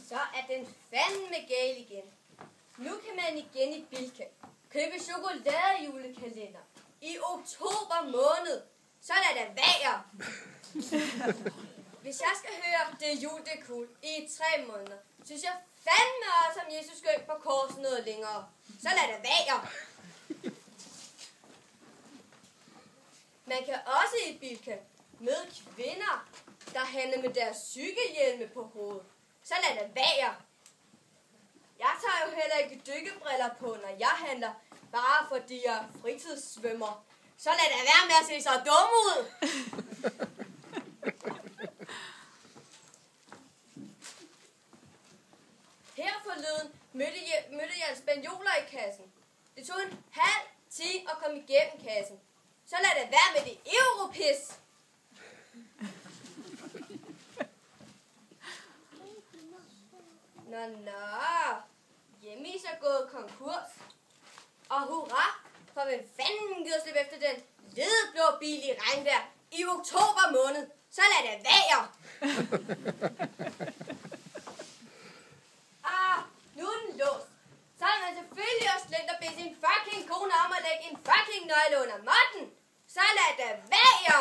Så er den fandme gal igen. Nu kan man igen i Bilka købe chokoladejulekalender i oktober måned. Så lad det være. Hvis jeg skal høre det jul, det er cool i 3 måneder, synes jeg fandme også, om Jesus skal på korset noget længere. Så lad det være. Man kan også i Bilka møde kvinder, der handler med deres cykelhjelme på hovedet. Så lad det være. Jeg tager jo heller ikke dykkebriller på, når jeg handler, bare fordi jeg er fritidssvømmer. Så lad det være med at se så dum ud. Her forleden mødte jeg en spanioler i kassen. Det tog en halv time at komme igennem kassen. Så lad det være med det europis. Nå. Hjemmis er gået konkurs. Og hurra, for hvem fanden gider slippe efter den hvidblå bil i regnvejr i oktober måned. Så lad det være. Nu er den låst. Så er man selvfølgelig også glemt at bede sin fucking kone om at lægge en fucking nøgle under måtten. Så lad det være.